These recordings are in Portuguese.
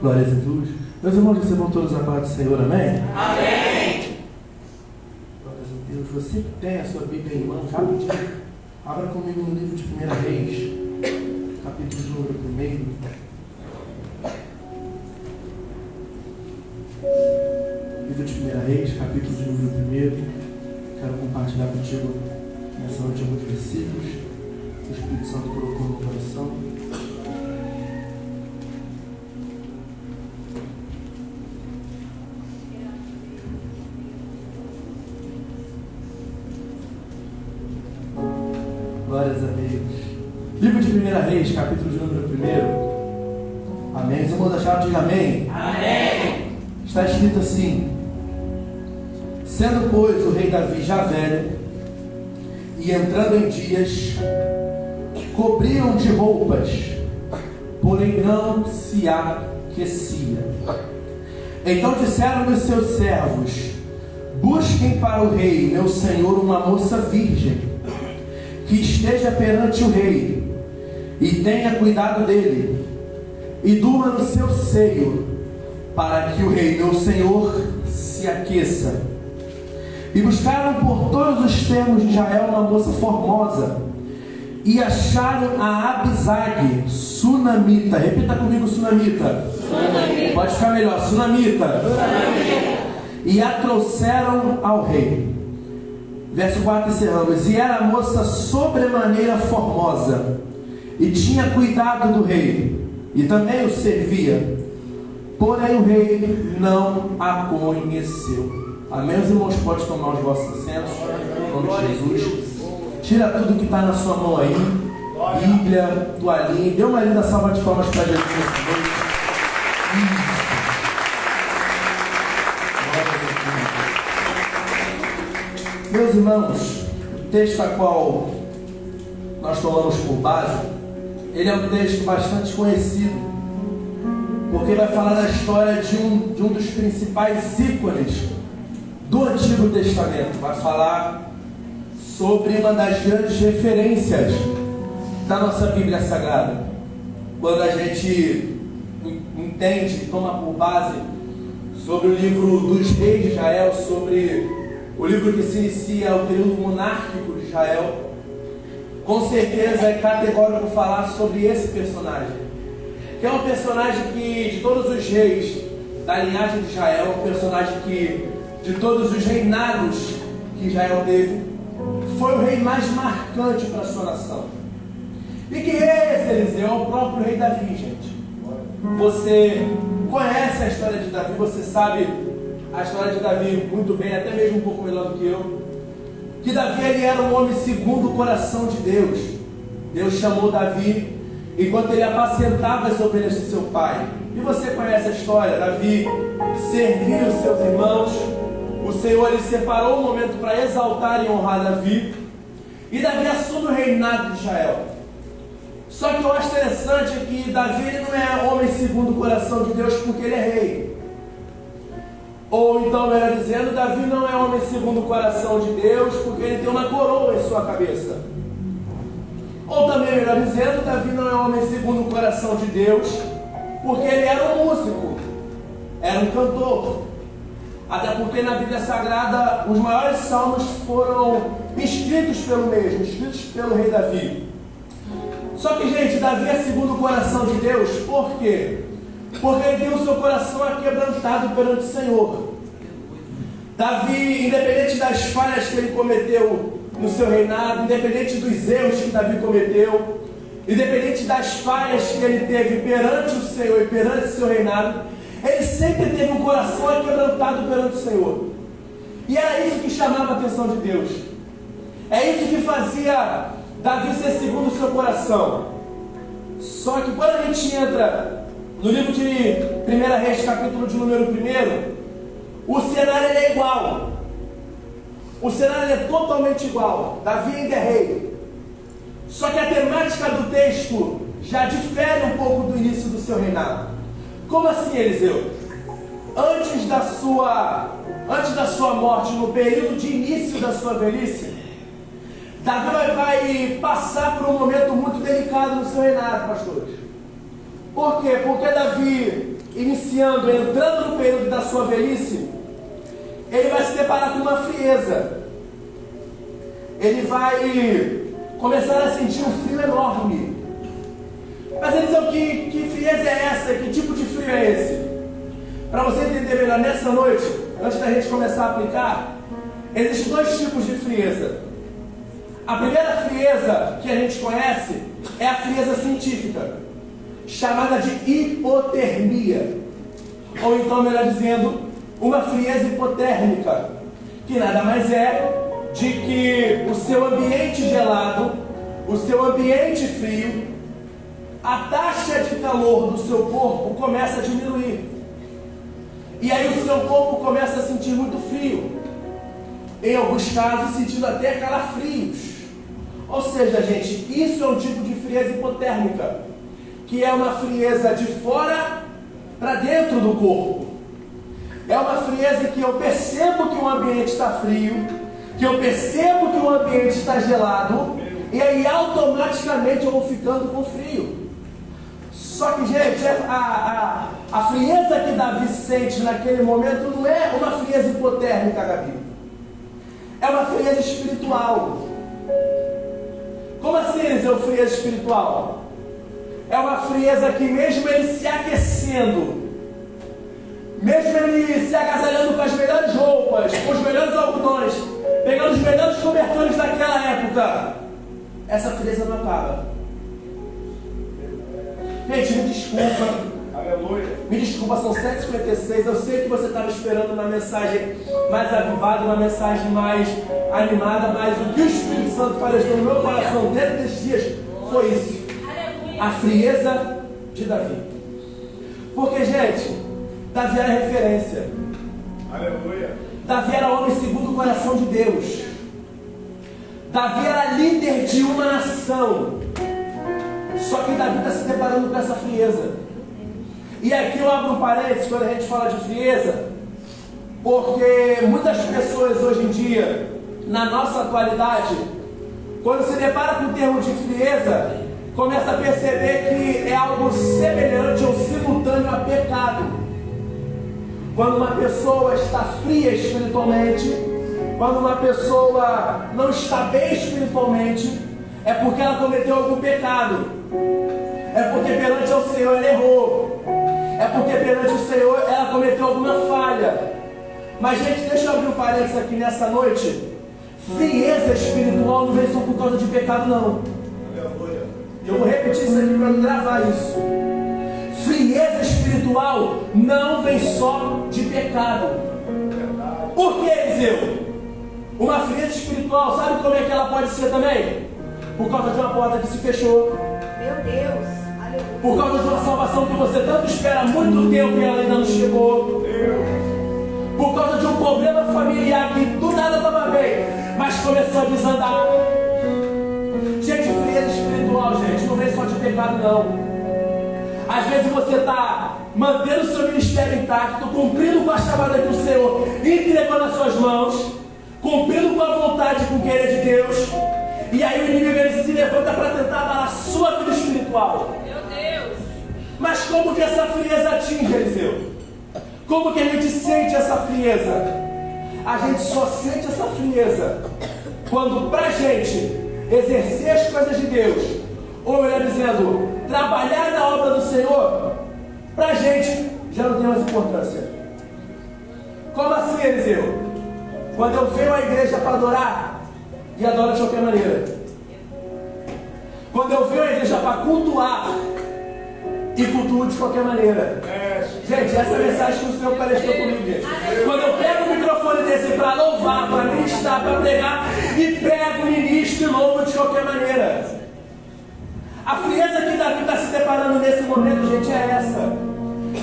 Glória a Jesus. Meus irmãos, recebam todos a paz do Senhor, amém? Amém. Glória a Deus. Você que tem a sua Bíblia em mãos, rapidinho, abra comigo no livro de 1 Reis, capítulo de número 1. Livro de 1 Reis, capítulo de número 1. Quero compartilhar contigo nessa noite alguns versículos que o Espírito Santo colocou no meu coração. Glórias a Deus. Livro de 1 Reis, capítulo de número 1. Amém. Os irmãos acharam? Diga amém. Amém. Está escrito assim: sendo, pois, o rei Davi já velho, e entrando em dias, cobriam de roupas, porém não se aquecia. Então disseram os seus servos: busquem para o rei, meu senhor, uma moça virgem, que esteja perante o rei, e tenha cuidado dele, e durma no seu seio, para que o rei, meu senhor, se aqueça. E buscaram por todos os termos de Israel uma moça formosa, e acharam a Abisag, sunamita. Repita comigo, sunamita. Sunamita. Pode ficar melhor, sunamita. Sunamita. E a trouxeram ao rei. Verso 4, encerramos. E era a moça sobremaneira formosa, e tinha cuidado do rei, e também o servia. Porém o rei não a conheceu. Amém? Os irmãos podem tomar os vossos assentos, em nome de Jesus. Tira tudo que está na sua mão aí, Bíblia, toalhinha. Dê uma linda salva de palmas para Jesus nessa noite. Isso. Meus irmãos, o texto a qual nós tomamos por base, ele é um texto bastante conhecido, porque vai falar da história de um dos principais ícones do Antigo Testamento. Vai falar sobre uma das grandes referências da nossa Bíblia Sagrada. Quando a gente entende, toma por base sobre o livro dos reis de Israel, sobre o livro que se inicia o período monárquico de Israel, com certeza é categórico falar sobre esse personagem, que é um personagem que, de todos os reis da linhagem de Israel, é um personagem que, de todos os reinados que Israel teve, foi o rei mais marcante para a sua nação. E que rei é esse, Eliseu? É o próprio rei Davi, gente. Você conhece a história de Davi, você sabe a história de Davi muito bem, até mesmo um pouco melhor do que eu. Que Davi, ele era um homem segundo o coração de Deus. Deus chamou Davi enquanto ele apacentava as ovelhas de seu pai. E você conhece a história. Davi serviu os seus irmãos. O Senhor, ele separou um momento para exaltar e honrar Davi. E Davi assume o reinado de Israel. Só que eu acho interessante é que Davi, ele não é homem segundo o coração de Deus porque ele é rei. Ou então, melhor dizendo, Davi não é homem segundo o coração de Deus porque ele tem uma coroa em sua cabeça. Ou também, melhor dizendo, Davi não é homem segundo o coração de Deus porque ele era um músico, era um cantor. Até porque na Bíblia Sagrada os maiores salmos foram escritos pelo mesmo, escritos pelo rei Davi. Só que, gente, Davi é segundo o coração de Deus. Por quê? Porque ele tem o seu coração aquebrantado perante o Senhor. Davi, independente das falhas que ele cometeu no seu reinado, independente dos erros que Davi cometeu, independente das falhas que ele teve perante o Senhor e perante o seu reinado, ele sempre teve um coração aquebrantado perante o Senhor. E era isso que chamava a atenção de Deus. É isso que fazia Davi ser segundo o seu coração. Só que quando a gente entra no livro de 1 Reis, capítulo de número 1, o cenário é igual. O cenário é totalmente igual. Davi ainda é rei. Só que a temática do texto já difere um pouco do início do seu reinado. Como assim, Eliseu? Antes da sua morte, no período de início da sua velhice, Davi vai passar por um momento muito delicado no seu reinado, pastores. Por quê? Porque Davi iniciando, entrando no período da sua velhice, ele vai se deparar com uma frieza. Ele vai começar a sentir um frio enorme. Mas ele diz, que frieza é essa? Que tipo de frio é esse? Para você entender melhor, nessa noite, antes da gente começar a aplicar, existem dois tipos de frieza. A primeira frieza que a gente conhece é a frieza científica, chamada de hipotermia. Ou então, melhor dizendo, uma frieza hipotérmica, que nada mais é de que o seu ambiente gelado, o seu ambiente frio, a taxa de calor do seu corpo começa a diminuir. E aí o seu corpo começa a sentir muito frio. Em alguns casos, sentindo até calafrios. Ou seja, gente, isso é um tipo de frieza hipotérmica, que é uma frieza de fora para dentro do corpo. É uma frieza que eu percebo que o ambiente está frio, que eu percebo que o ambiente está gelado, e aí automaticamente eu vou ficando com frio. Só que, gente, a frieza que Davi sente naquele momento não é uma frieza hipotérmica, Gabi. É uma frieza espiritual. Como assim, Eliseu, frieza espiritual? É uma frieza que mesmo ele se aquecendo, mesmo ele se agasalhando com as melhores roupas, com os melhores algodões, pegando os melhores cobertores daquela época, essa frieza não acaba. Gente, me desculpa. Aleluia. Me desculpa, são 7h56. Eu sei que você estava esperando uma mensagem mais avivada, uma mensagem mais animada, mas o que o Espírito Santo palestou no meu coração dentro desses dias foi isso. A frieza de Davi. Porque, gente, Davi era referência. Aleluia. Davi era homem segundo o coração de Deus. Davi era líder de uma nação. Só que Davi está se deparando com essa frieza. E aqui eu abro um parênteses quando a gente fala de frieza, porque muitas pessoas hoje em dia, na nossa atualidade, quando se depara com o termo de frieza, começa a perceber que é algo semelhante ou simultâneo a pecado. Quando uma pessoa está fria espiritualmente, quando uma pessoa não está bem espiritualmente, é porque ela cometeu algum pecado. É porque perante o Senhor ela errou. É porque perante o Senhor ela cometeu alguma falha. Mas, gente, deixa eu abrir um parênteses aqui nessa noite. Frieza espiritual não vem só por causa de pecado, não. Eu vou repetir isso aqui para gravar isso. Frieza espiritual não vem só de pecado. Por que, Eliseu? Uma frieza espiritual, sabe como é que ela pode ser também? Por causa de uma porta que se fechou. Meu Deus. Aleluia. Por causa de uma salvação que você tanto espera há muito tempo e ela ainda não chegou. Por causa de um problema familiar que do nada estava bem, mas começou a desandar. Gente, frieza espiritual, gente, não vem só de pecado, não. Às vezes você está mantendo o seu ministério intacto, cumprindo com a chamada do Senhor, entregando nas suas mãos, cumprindo com a vontade e com o querer de Deus. E aí o inimigo ele se levanta para tentar abalar a sua vida espiritual. Meu Deus. Mas como que essa frieza atinge, Eliseu? Como que a gente sente essa frieza? A gente só sente essa frieza quando pra gente exercer as coisas de Deus, ou melhor dizendo, trabalhar na obra do Senhor, pra gente já não tem mais importância. Como assim, Eliseu? Quando eu venho à igreja para adorar, e adoro de qualquer maneira. Quando eu venho à igreja para cultuar, e cultuo de qualquer maneira. Gente, essa mensagem que o Senhor palestrou comigo, gente. Quando eu pego o microfone desse para louvar, para ministrar, para pregar, e pego, ministro e louvo de qualquer maneira. A frieza que Davi está se deparando nesse momento, gente, é essa.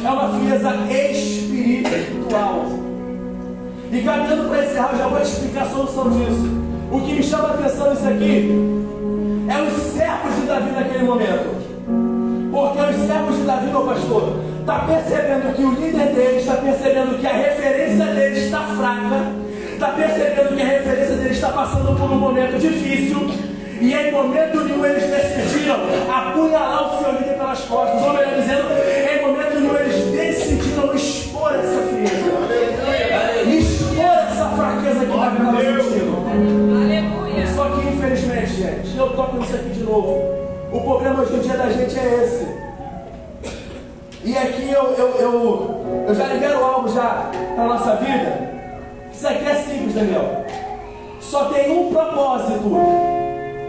É uma frieza espiritual. E caminhando para encerrar, eu já vou te explicar a solução disso. O que me chama a atenção nisso aqui é os servos de Davi naquele momento. Porque os servos de Davi, meu pastor, está percebendo que o líder deles está percebendo que a referência deles está fraca, está percebendo que a referência deles está passando por um momento difícil, e em momento nenhum eles decidiram apunhalar o seu líder pelas costas, ou melhor dizendo, em momento nenhum eles decidiram gente. Eu toco nisso aqui de novo. O problema hoje em dia da gente é esse. E aqui eu já libero algo já para a nossa vida. Isso aqui é simples, Daniel. Só tem um propósito.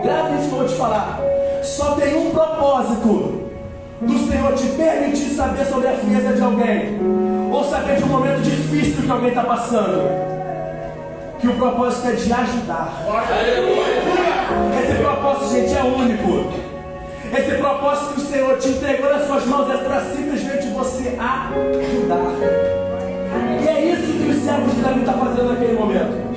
Grave isso que eu vou te falar. Só tem um propósito do Senhor te permitir saber sobre a frieza de alguém, ou saber de um momento difícil que alguém está passando. Que o propósito é de ajudar. Esse propósito, gente, é único. Esse propósito que o Senhor te entregou nas suas mãos é para simplesmente você ajudar. E é isso que os servos de Davi estão fazendo naquele momento.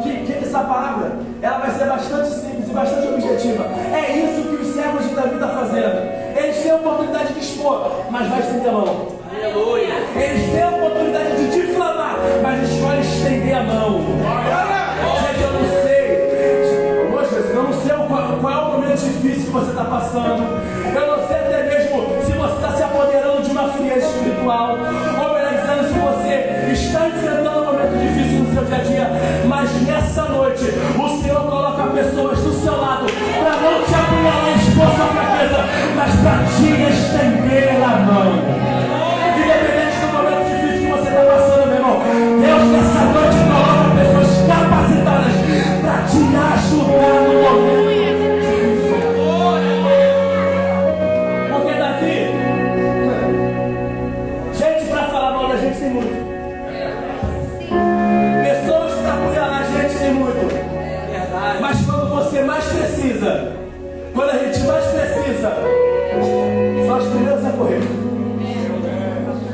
Gente, essa palavra, ela vai ser bastante simples e bastante objetiva. É isso que os servos de Davi estão fazendo. Eles têm a oportunidade de expor, mas vai estender a mão. Aleluia. Eles têm a oportunidade de difamar, mas escolhem estender a mão. Gente, eu não sei. Eu não sei qual é o momento difícil que você está passando. Eu não sei até mesmo se você está se apoderando de uma frieza espiritual, ou melhor dizendo, se você está enfrentando um momento difícil no seu dia a dia. Mas nessa noite o Senhor coloca pessoas do seu lado para não te apunhalar e expor sua fraqueza, mas para te estender a mão. Independente do momento difícil que você está passando, meu irmão, Deus nessa noite coloca pessoas capacitadas para te ajudar no momento difícil. Porque Davi, gente para falar mal da gente tem muito. Pessoas para apunhalar a gente tem muito. Mas quando você mais precisa, quando a gente mais precisa, são as primeiras a correr,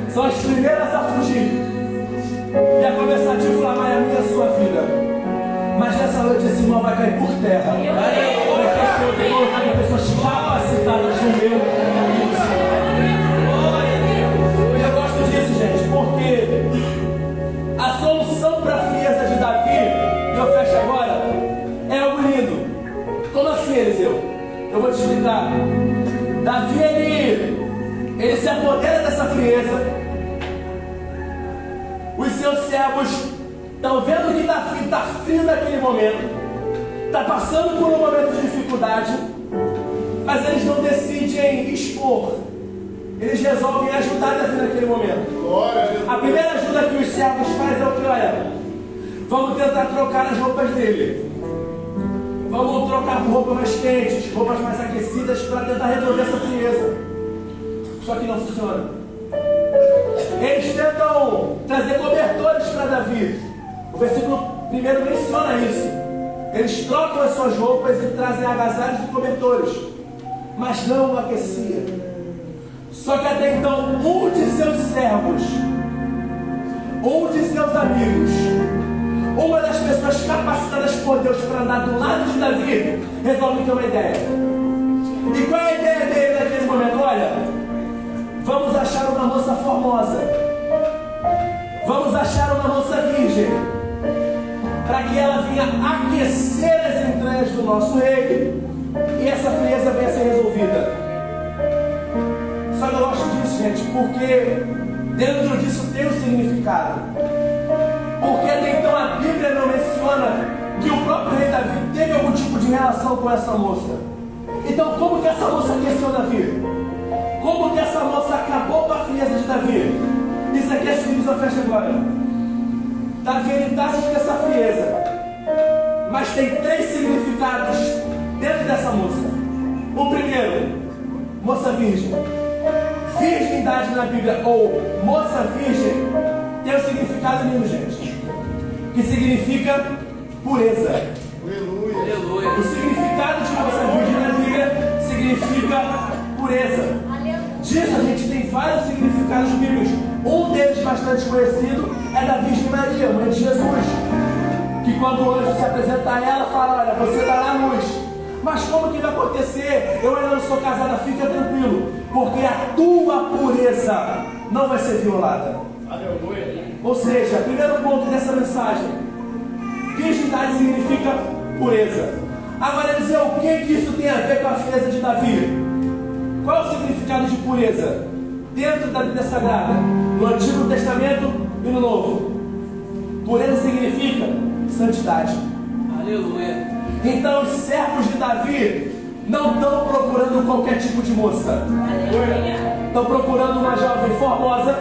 são as primeiras a fugir e a começar a difamar a minha e a sua vida. Mas nessa noite esse mal vai cair por terra, porque o Senhor tem colocado pessoas capacitadas no meu. E eu gosto disso, gente, porque a solução para a frieza de Davi, e eu fecho agora, é algo lindo. Como assim, Eliseu? Eu vou te explicar. Davi, ele se apodera dessa frieza. Os seus servos estão vendo que Davi está frio naquele momento, está passando por um momento de dificuldade, mas eles não decidem expor. Eles resolvem ajudar Davi naquele momento. A primeira ajuda que os servos fazem é o que? Olha, vamos tentar trocar as roupas dele. Vamos trocar por roupas mais quentes, roupas mais aquecidas para tentar resolver essa frieza. Só que não funciona. Eles tentam trazer cobertores para Davi. O versículo 1 menciona isso. Eles trocam as suas roupas e trazem agasalhos e cobertores, mas não o aquecia. Só que até então, um de seus servos, um de seus amigos, uma das pessoas capacitadas por Deus para andar do lado de Davi, resolve ter uma ideia. E qual é a ideia dele naquele momento? Olha, vamos achar uma moça formosa, vamos achar uma moça virgem, para que ela venha aquecer as entranhas do nosso rei e essa frieza venha a ser resolvida. Só que eu gosto disso, gente, porque dentro disso tem um significado. Porque até então a Bíblia não menciona que o próprio rei Davi teve algum tipo de relação com essa moça. Então como que essa moça aqueceu Davi? Como que essa moça acabou com a frieza de Davi? Isso aqui é simples, eu fecho agora. Davi, ele está sobre essa frieza, mas tem 3 significados dentro dessa moça. O primeiro, moça virgem. Virgindade na Bíblia, ou moça virgem, tem um significado lindo, gente, que significa pureza. Aleluia. O significado de moça virgem na Bíblia significa pureza. Disso a gente tem vários significados bíblicos. Um deles bastante conhecido é da Virgem Maria, mãe de Jesus, que quando o anjo se apresenta a ela, fala: olha, você dará luz. Mas como que vai acontecer? Eu ainda não sou casada, fica tranquilo, porque a tua pureza não vai ser violada. Aleluia. Ou seja, primeiro ponto dessa mensagem: virgindade significa pureza. Agora dizer o que isso tem a ver com a frieza de Davi? Qual é o significado de pureza dentro da Bíblia Sagrada, no Antigo Testamento e no Novo? Pureza significa santidade. Aleluia. Então os servos de Davi não estão procurando qualquer tipo de moça. Estão procurando uma jovem formosa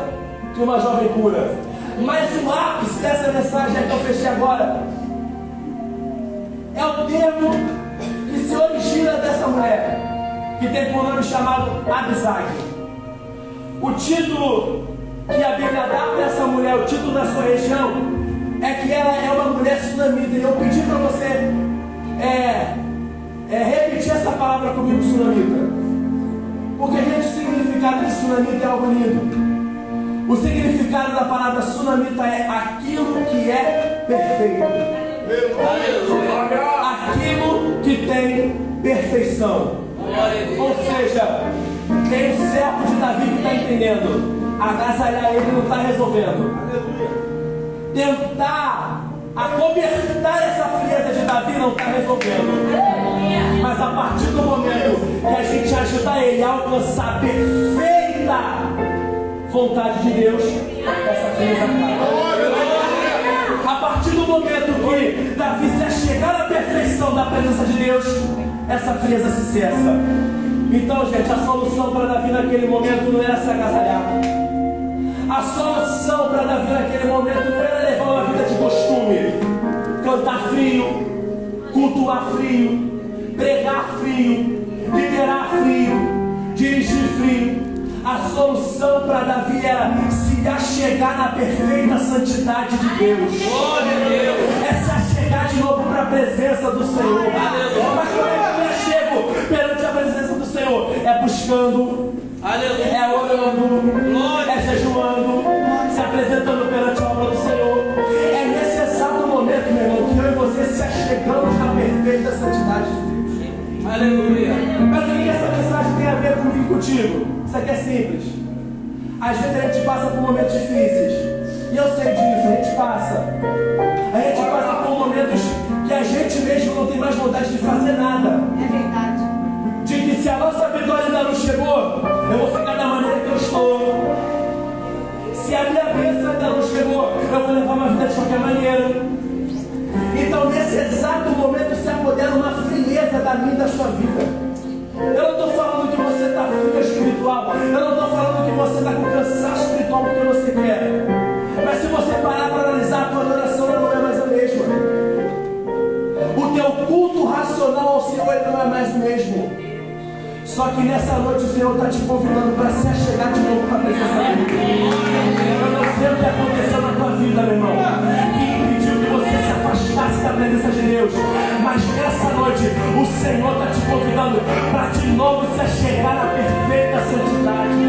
e uma jovem pura. Mas o ápice dessa mensagem que eu fechei agora é o termo que se origina dessa mulher, que tem por nome chamado Abisag. O título que a Bíblia dá para essa mulher, o título da sua região, é que ela é uma mulher sunamita. E eu pedi para você repetir essa palavra comigo, sunamita. Porque, gente, o significado de sunamita é algo lindo. O significado da palavra sunamita é aquilo que é perfeito. Aquilo que tem perfeição. Ou seja, tem o servo de Davi que está entendendo. Agasalhar ele não está resolvendo. Tentar acobertar essa frieza de Davi não está resolvendo. Mas a partir do momento que a gente ajuda ele a alcançar a perfeita vontade de Deus, essa frieza acaba. A partir do momento que Davi se achegar na perfeição da presença de Deus, essa frieza se cessa. Então, gente, a solução para Davi naquele momento não era se agasalhar. A solução para Davi naquele momento não era levar uma vida de costume, cantar frio, cultuar frio, pregar frio, liderar frio, dirigir frio. A solução para Davi era se achegar na perfeita santidade de Deus. É se achegar de novo para a presença do Senhor. Mas como é que eu me achego perante a presença do Senhor? É buscando, é orando, é jejuando, se apresentando perante a obra do Senhor. É nesse exato momento, meu irmão, que eu e você se achegamos na perfeita santidade de Deus. Aleluia. Mas o que essa mensagem tem a ver comigo e contigo? Isso aqui é simples. Às vezes a gente passa por momentos difíceis. E eu sei disso, a gente passa. A gente passa por momentos que a gente mesmo não tem mais vontade de fazer nada. É verdade. De que se a nossa vitória ainda não chegou, eu vou ficar da maneira que eu estou. Se a minha bênção ainda não chegou, eu vou levar uma vida de qualquer maneira. Então nesse exato momento se apodera uma frieza da minha e da sua vida. Eu não estou falando que você está frio espiritual. Eu não estou falando que você está com cansaço espiritual porque você quer. Mas se você parar para analisar, a tua adoração não é mais a mesma. O teu culto racional ao Senhor ele não é mais o mesmo. Só que nessa noite o Senhor está te convidando para se achegar de novo para a presença dele. Eu não sei o que aconteceu na tua vida, meu irmão, que impediu que você se afastasse da presença de Deus. Mas nessa noite o Senhor está te convidando para de novo se achegar na perfeita santidade.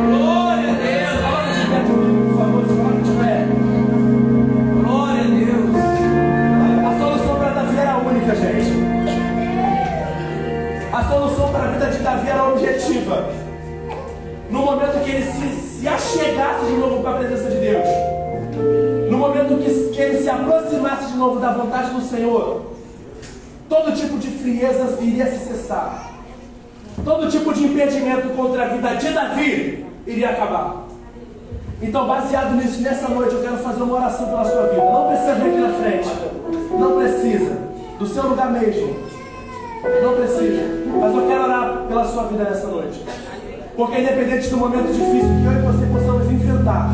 Glória a Deus. Se coloca de pé comigo, por favor, se coloca de pé. Glória a Deus. A solução para Davi era única, gente. A solução para a vida de Davi era objetiva. No momento que ele se achegasse de novo para a presença de Deus, no momento que ele se aproximasse de novo da vontade do Senhor, todo tipo de frieza iria se cessar. Todo tipo de impedimento contra a vida de Davi iria acabar. Então, baseado nisso, nessa noite eu quero fazer uma oração pela sua vida. Não precisa vir aqui na frente. Não precisa. Do seu lugar mesmo. Não precisa. Mas eu quero orar pela sua vida nessa noite. Porque independente do momento difícil que eu e você possamos enfrentar,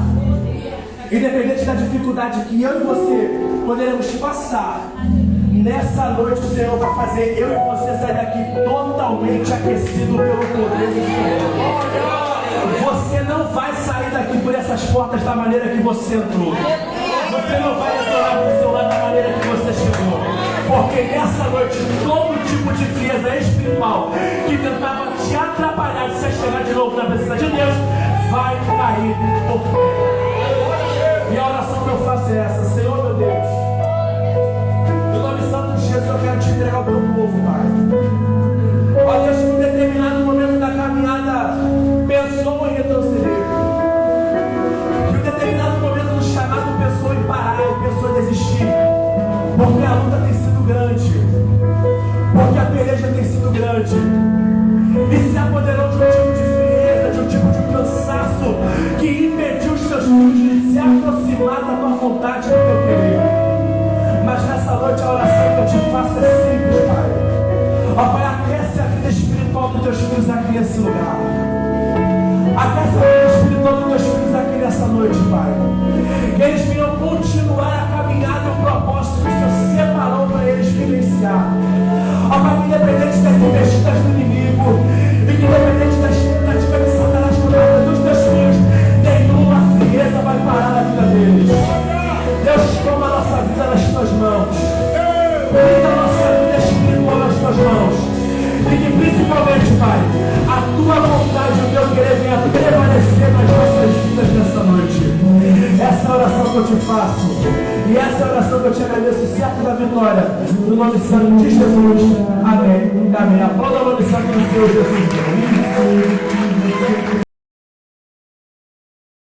independente da dificuldade que eu e você poderemos passar, nessa noite o Senhor vai fazer eu e você sair daqui totalmente aquecido pelo poder do Senhor. Você não vai sair daqui por essas portas da maneira que você entrou. Você não vai entrar pro seu lado da maneira que você chegou. Porque nessa noite, todo tipo de frieza espiritual que tentava te atrapalhar de se chegar de novo na presença de Deus, vai cair por terra. E a oração que eu faço é essa: Senhor meu Deus, no nome santo de Jesus eu quero te entregar o teu povo, Pai. Ó Deus, que em determinado momento da caminhada pensou em retroceder, que em determinado momento do chamado pensou em parar, pensou em desistir, porque a luta tem sido grande, porque a peleja tem sido grande, e se apoderou de um tipo de frieza, de um tipo de cansaço que impediu os aqui nesse lugar. Aquece a vida espiritual dos teus filhos aqui nessa noite, Pai. Que eles venham continuar a caminhar no propósito que o Senhor separou para eles vivenciar. Ó Pai, que independente das investidas do inimigo, e que independente das tentativas de Satanás por parte dos teus filhos, nenhuma frieza vai parar na vida deles. Deus, toma a nossa vida nas tuas mãos. Brinda a nossa vida espiritual nas tuas mãos. E que principalmente, Pai, a tua vontade e o teu querer venha prevalecer nas nossas vidas nessa noite. Essa é a oração que eu te faço. E essa é a oração que eu te agradeço, certo da vitória. No nome santo de Jesus. Amém. Amém. Aplauda o nome santo do Senhor Jesus.